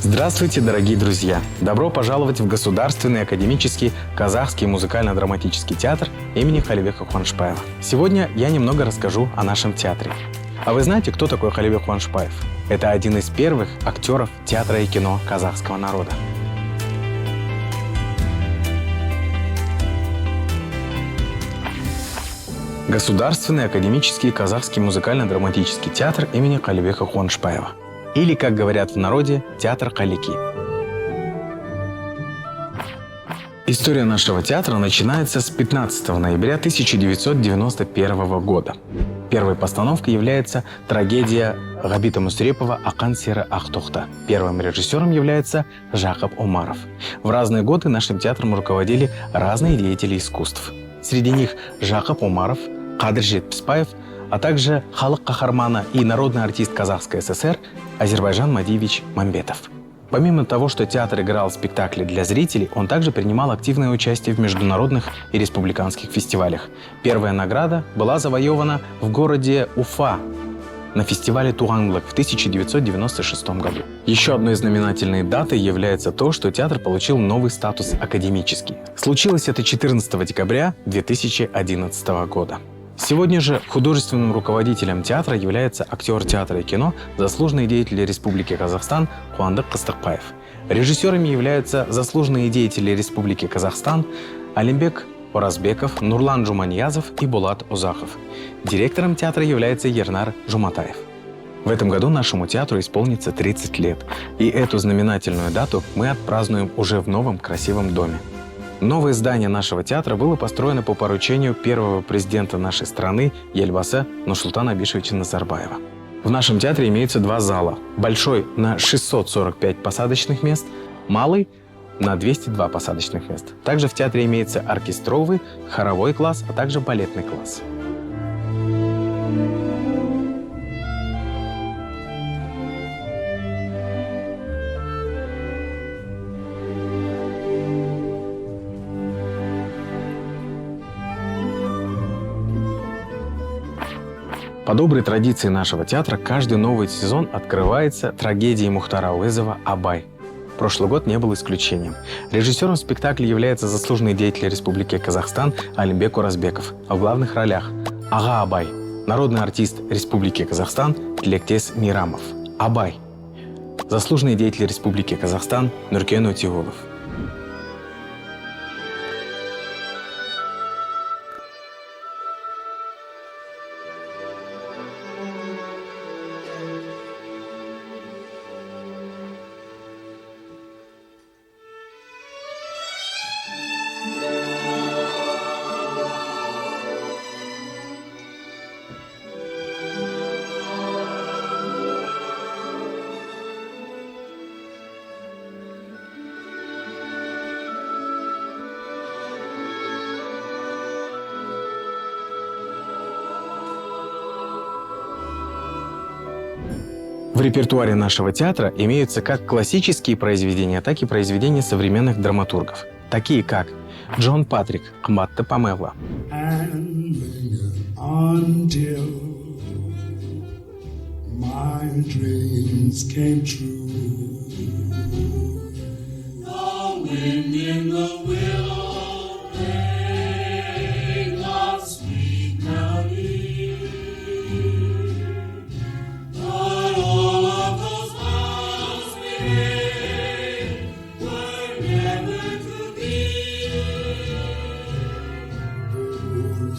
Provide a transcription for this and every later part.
Здравствуйте, дорогие друзья! Добро пожаловать в Государственный академический казахский музыкально-драматический театр имени Қалибека Қуанышбаева. Сегодня я немного расскажу о нашем театре. А вы знаете, кто такой Қалибек Қуанышбаев? Это один из первых актеров театра и кино казахского народа. Государственный академический казахский музыкально-драматический театр имени Қалибека Қуанышбаева. Или, как говорят в народе, театр Қалики. История нашего театра начинается с 15 ноября 1991 года. Первой постановкой является трагедия Ғабита Мүсірепова «Ақан сері Ақтоқта». Первым режиссером является Жақып Омаров. В разные годы нашим театром руководили разные деятели искусств. Среди них Жақып Омаров, Қадыр Жетпісбаев, а также халық қаһарманы и народный артист Казахской ССР Азербайжан Мадиевич Мамбетов. Помимо того, что театр играл спектакли для зрителей, он также принимал активное участие в международных и республиканских фестивалях. Первая награда была завоевана в городе Уфа на фестивале Туғанлық в 1996 году. Еще одной знаменательной датой является то, что театр получил новый статус академический. Случилось это 14 декабря 2011 года. Сегодня же художественным руководителем театра является актер театра и кино, заслуженный деятель Республики Казахстан Қуандық Қыстықбаев. Режиссерами являются заслуженные деятели Республики Казахстан Алимбек Оразбеков, Нурлан Жуманиязов и Булат Узахов. Директором театра является Ернар Жуматаев. В этом году нашему театру исполнится 30 лет, и эту знаменательную дату мы отпразднуем уже в новом красивом доме. Новое здание нашего театра было построено по поручению первого президента нашей страны Елбасы Нурсултана Абишевича Назарбаева. В нашем театре имеются два зала. Большой на 645 посадочных мест, малый на 202 посадочных мест. Также в театре имеется оркестровый, хоровой класс, а также балетный класс. По доброй традиции нашего театра, каждый новый сезон открывается трагедией Мухтара Ауэзова «Абай». Прошлый год не был исключением. Режиссером спектакля является заслуженный деятель Республики Казахстан Алимбек Оразбеков, а в главных ролях Ага Абай, народный артист Республики Казахстан Тилектес Мирамов. Абай, заслуженный деятель Республики Казахстан Нуркен Утигулов. В репертуаре нашего театра имеются как классические произведения, так и произведения современных драматургов, такие как Джон Патрик «Қымбатты Памела»,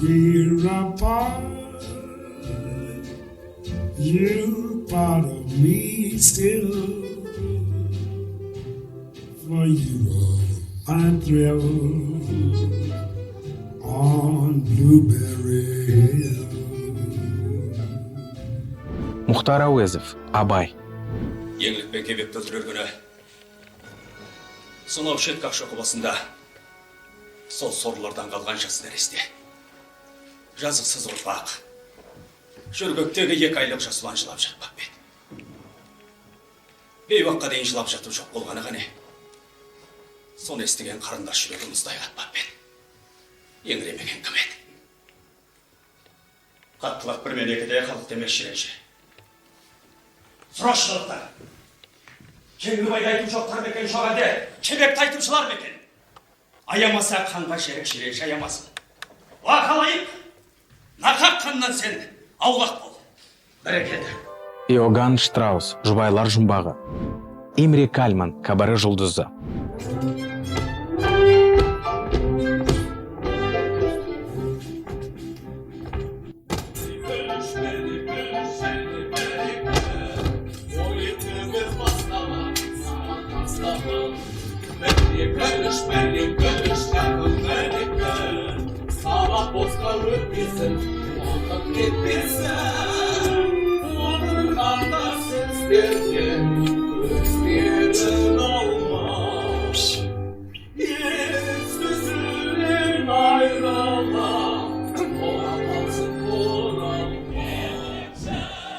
We're apart, you're part of me still. For you are my thrill on Blueberry Hill. Мухтар Ауэзов «Абай». Еңлік пен кебекті өлтірер күні сонау шетқақ шоқы басында сол сорлылардан қалған жас нәресте. Жазықсыз ұрпақ. Жөргектегі 2 айлық жас ұлан жылап жатпақ бет. Бейуаққа дейін жылап жатып жоқ болғаны ғане. Соны естіген қарындас жүрегі мұздай қатпақ бет. Еңіремеген кім еді? Қаттылық бір мен екіде халық демек шіренші. Сұрашылықтар. Кеңгірбайды айтып жоқтар ма екен жоқ әлде? Кебекті айтымшылар ма екен? Аямаса қанға шерек аямасын. Уақалайып, нақақ қаннан сен аулақ бол. Бәрекелді. Иоганн Штраус, Жұбайлар жұмбағы. Имри Кальман, Кабаре жұлдызы.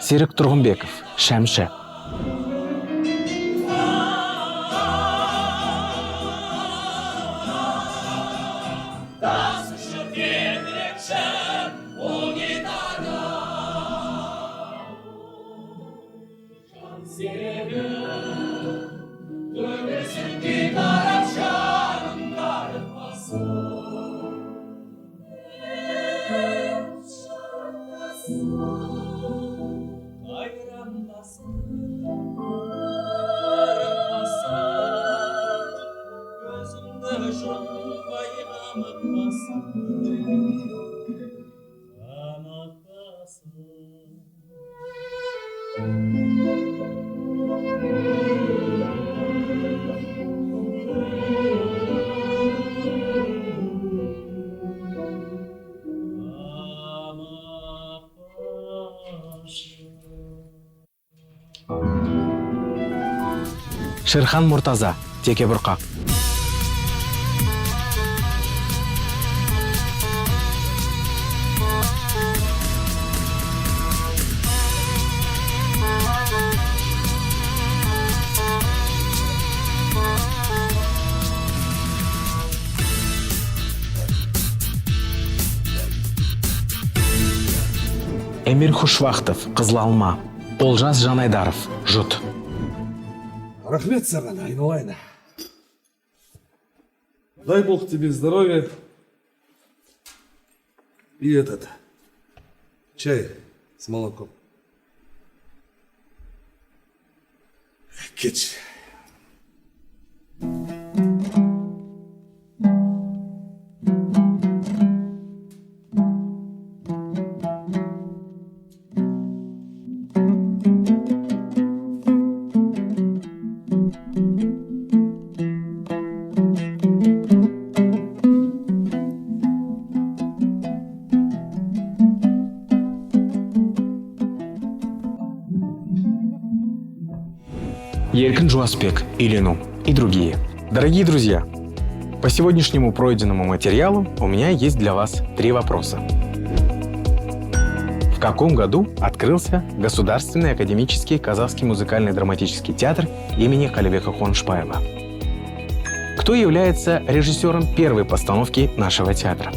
Серік Тұрғынбеков, Шәмші. Шерхан Мұртаза, Теке Бұрқақ. Эмир Хушвахтов, Қызыл алма. Олжас Жанайдаров, Жұт. Рахмет саған, айналайын. Дай Бог тебе здоровья. И этот, чай с молоком. Кетші. Еркін Жуаспек, Үйлену и другие. Дорогие друзья, по сегодняшнему пройденному материалу у меня есть для вас 3 вопроса. В каком году открылся Государственный академический Казахский музыкальный драматический театр имени Қалибека Қуанышбаева? Кто является режиссером первой постановки нашего театра?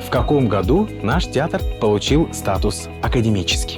В каком году наш театр получил статус академический?